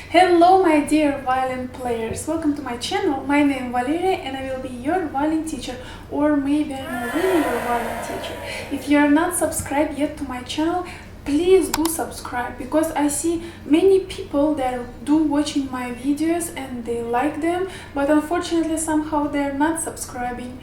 Hello my dear violin players, welcome to my channel. My name is Valeria and I will be your violin teacher, or maybe I'm already your violin teacher. If you are not subscribed yet to my channel, please do subscribe, because I see many people that do watching my videos and they like them, but unfortunately somehow they're not subscribing.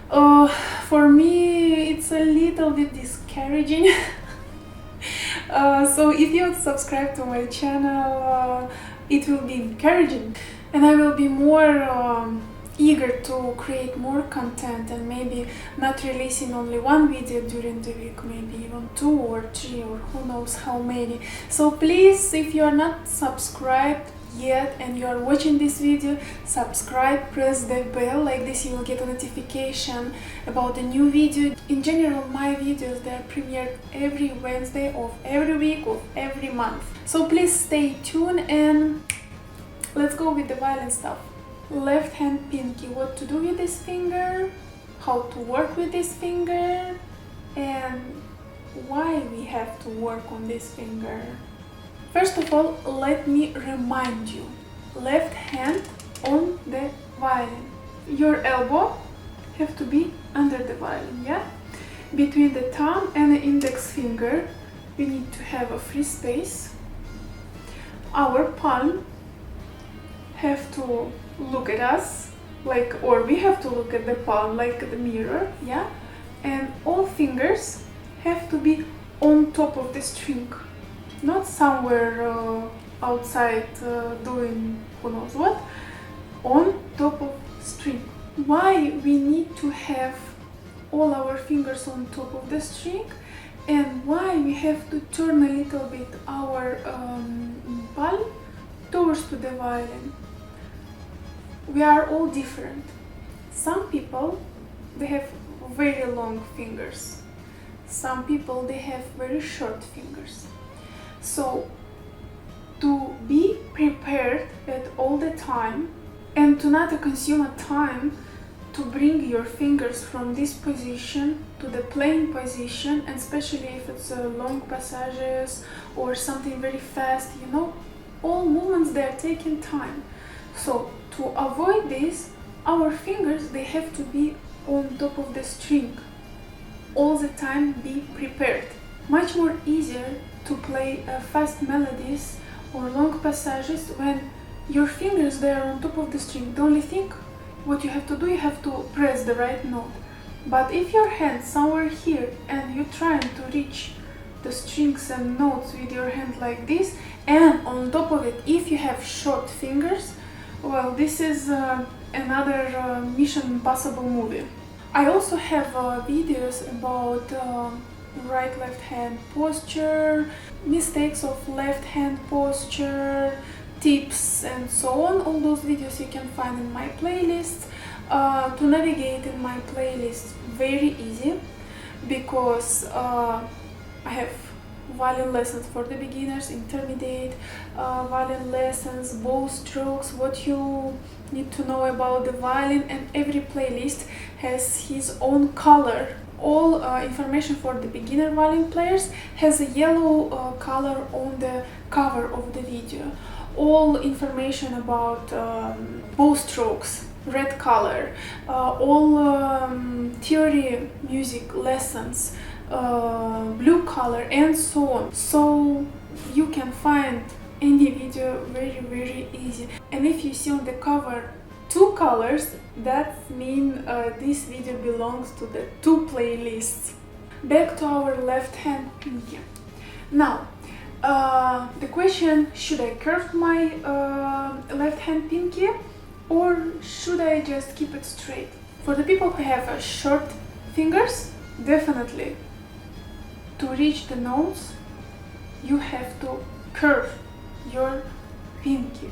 For me it's a little bit discouraging. So if you subscribe to my channel, it will be encouraging and I will be more eager to create more content, and maybe not releasing only one video during the week, maybe even 2 or 3 or who knows how many. So please, if you are not subscribed yet and you are watching this video, subscribe, press the bell, like this you will get a notification about the new video. In general, my videos, they are premiered every Wednesday of every week of every month, so please stay tuned and let's go with the violin stuff. Left hand pinky, what to do with this finger, how to work with this finger, and why we have to work on this finger. First of all, let me remind you, left hand on the violin. Your elbow have to be under the violin, yeah? Between the thumb and the index finger, we need to have a free space. Our palm have to look at us, like, or we have to look at the palm like the mirror, yeah? And all fingers have to be on top of the string. Not somewhere outside doing who knows what, on top of string. Why we need to have all our fingers on top of the string, and why we have to turn a little bit our palm towards to the violin. We are all different. Some people, they have very long fingers. Some people, they have very short fingers. So, to be prepared at all the time and to not consume a time to bring your fingers from this position to the playing position, and especially if it's long passages or something very fast, you know, all movements, they are taking time. So, to avoid this, our fingers, they have to be on top of the string. All the time be prepared. Much more easier to play fast melodies or long passages when your fingers, they are on top of the string. The only thing what you have to do, you have to press the right note. But if your hand somewhere here and you're trying to reach the strings and notes with your hand like this, and on top of it, if you have short fingers, well, this is another Mission Impossible movie. I also have videos about right left hand posture, mistakes of left hand posture, tips and so on. All those videos you can find in my playlist. To navigate in my playlist, very easy, because I have violin lessons for the beginners, intermediate, violin lessons, bow strokes, what you need to know about the violin, and every playlist has his own color. All information for the beginner violin players has a yellow color on the cover of the video. All information about bow strokes, red color, all theory music lessons, blue color, and so on. So you can find any video very easy. And if you see on the cover 2 colors, that means this video belongs to the 2 playlists. Back to our left hand pinky. Now, the question, should I curve my left hand pinky or should I just keep it straight? For the people who have short fingers, definitely to reach the notes you have to curve your pinky.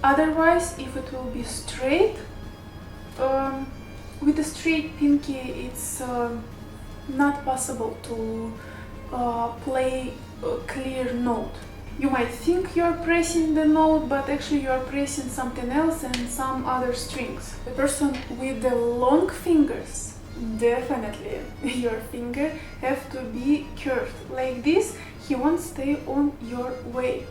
Otherwise, if it will be straight, with a straight pinky it's not possible to play a clear note. You might think you're pressing the note, but actually you're pressing something else and some other strings. The person with the long fingers, definitely your finger have to be curved like this. He won't stay on your way.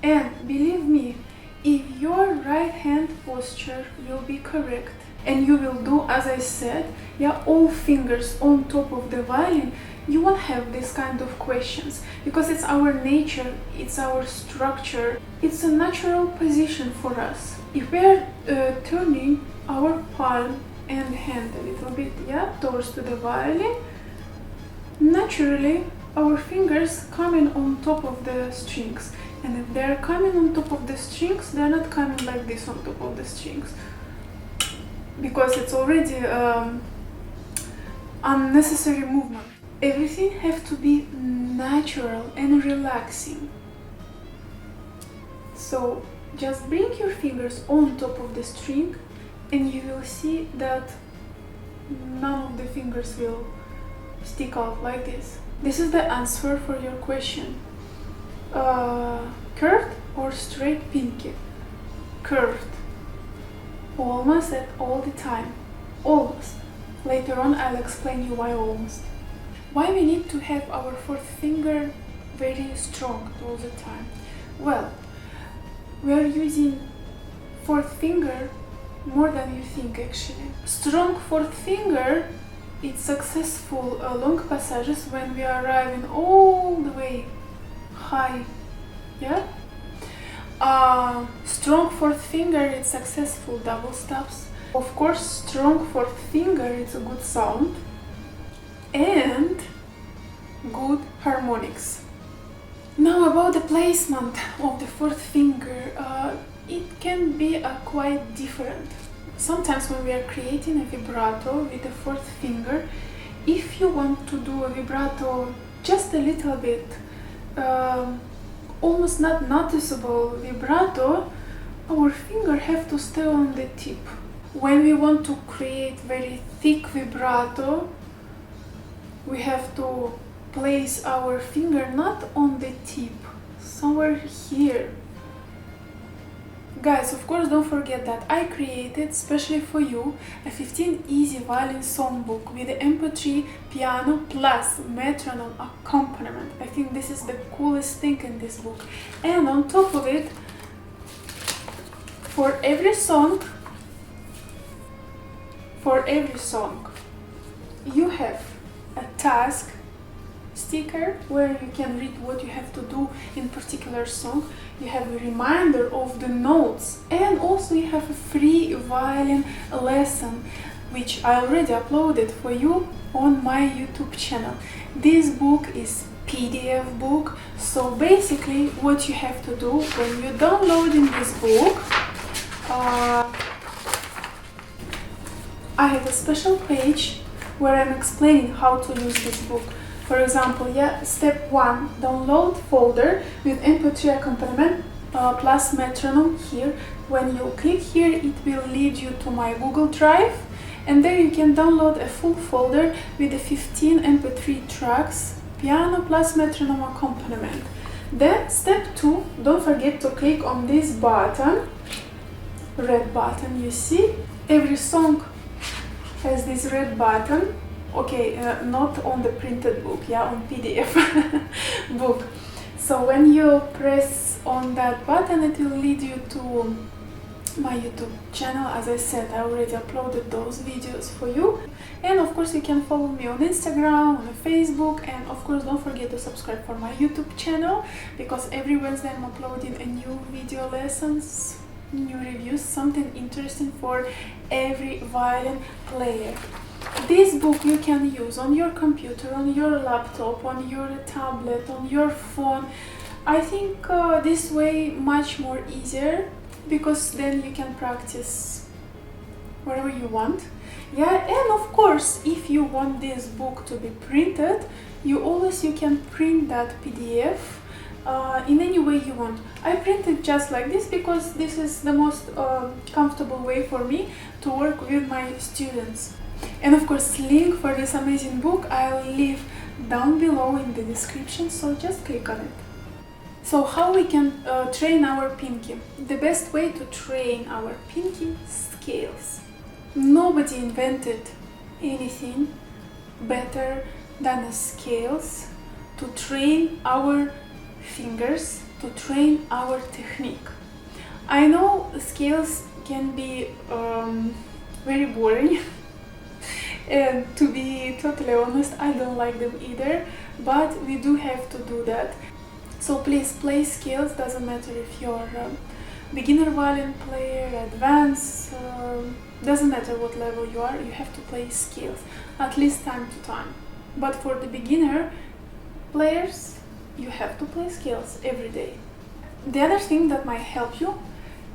And believe me, if your right hand posture will be correct and you will do as I said, yeah, all fingers on top of the violin, you won't have this kind of questions, because it's our nature, it's our structure, it's a natural position for us. If we're turning our palm and hand a little bit, yeah, towards to the violin, naturally our fingers coming on top of the strings. And if they're coming on top of the strings, they're not coming like this on top of the strings, because it's already unnecessary movement. Everything has to be natural and relaxing. So just bring your fingers on top of the string and you will see that none of the fingers will stick out like this. This is the answer for your question. Curved or straight pinky? Curved. Almost at all the time. Almost. Later on I'll explain you why almost. Why we need to have our fourth finger very strong all the time? Well, we are using fourth finger more than you think actually. Strong fourth finger, it's successful long passages when we are arriving all the way high, yeah? Strong fourth finger, it's successful double stops. Of course, strong fourth finger, it's a good sound and good harmonics. Now about the placement of the fourth finger, it can be quite different. Sometimes when we are creating a vibrato with the fourth finger, if you want to do a vibrato just a little bit, almost not noticeable vibrato, our finger have to stay on the tip. When we want to create very thick vibrato, we have to place our finger not on the tip, somewhere here. Guys, of course, don't forget that I created, especially for you, a 15 easy violin songbook with the MP3 piano plus metronome accompaniment. I think this is the coolest thing in this book. And on top of it, for every song, you have a task sticker where you can read what you have to do in particular song. You have a reminder of the notes, and also you have a free violin lesson which I already uploaded for you on my YouTube channel. This book is PDF book, so basically what you have to do when you're downloading this book, I have a special page where I'm explaining how to use this book. For example, yeah, step 1, download folder with MP3 accompaniment plus metronome here. When you click here, it will lead you to my Google Drive, and there you can download a full folder with the 15 MP3 tracks, piano plus metronome accompaniment. Then step 2, don't forget to click on this button, red button you see. Every song has this red button. Okay, not on the printed book, yeah, on PDF book. So when you press on that button, it will lead you to my YouTube channel. As I said, I already uploaded those videos for you. And of course you can follow me on Instagram, on Facebook, and of course don't forget to subscribe for my YouTube channel, because every Wednesday I'm uploading a new video lessons, new reviews, something interesting for every violin player. This book you can use on your computer, on your laptop, on your tablet, on your phone. I think this way much more easier, because then you can practice wherever you want. Yeah, and of course, if you want this book to be printed, you can print that PDF in any way you want. I print it just like this because this is the most comfortable way for me to work with my students. And of course, link for this amazing book I'll leave down below in the description, so just click on it. So how we can train our pinky? The best way to train our pinky, scales. Nobody invented anything better than scales to train our fingers to train our technique. I know scales can be very boring and to be totally honest, I don't like them either, but we do have to do that. So please play scales, doesn't matter if you're a beginner violin player, advanced, doesn't matter what level you are, you have to play scales, at least time to time. But for the beginner players, you have to play scales every day. The other thing that might help you,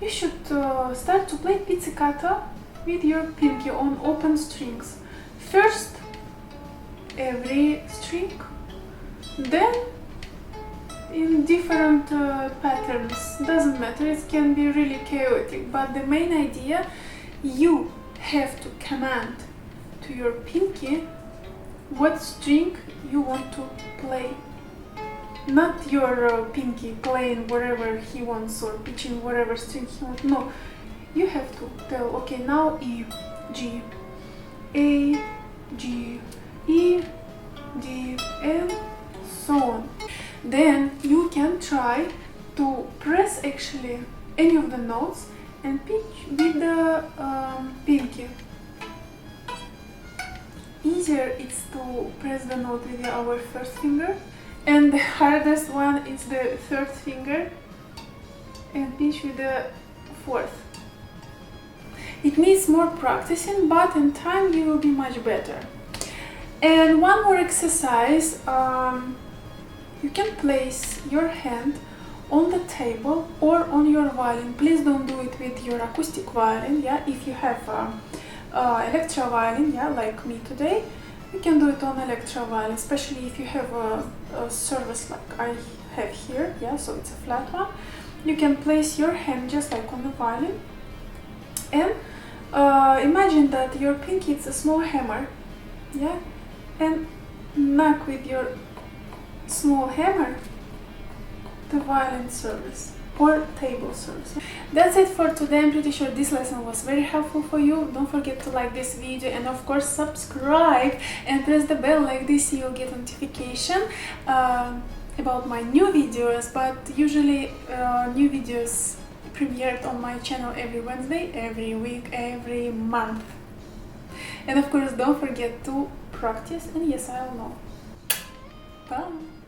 you should start to play pizzicato with your pinky on open strings. First every string, then in different patterns, doesn't matter, it can be really chaotic, but the main idea, you have to command to your pinky what string you want to play. Not your pinky playing wherever he wants or pitching whatever string he wants, no. You have to tell, okay, now E, G, A, G, E, D, and so on. Then you can try to press actually any of the notes and pitch with the pinky. Easier it's to press the note with our first finger, and the hardest one is the third finger and pitch with the fourth. It needs more practicing, but in time you will be much better. And one more exercise, you can place your hand on the table or on your violin. Please don't do it with your acoustic violin, yeah? If you have electro violin, yeah, like me today, you can do it on electro violin, especially if you have a surface like I have here, yeah, so it's a flat one. You can place your hand just like on the violin, and imagine that your pinky is a small hammer, yeah, and knock with your small hammer the violin surface or table surface. That's it for today. I'm pretty sure this lesson was very helpful for you. Don't forget to like this video and of course subscribe and press the bell, like this you'll get notification about my new videos. But usually new videos premiered on my channel every Wednesday, every week, every month. And of course don't forget to practice, and yes, I'll know. Bye!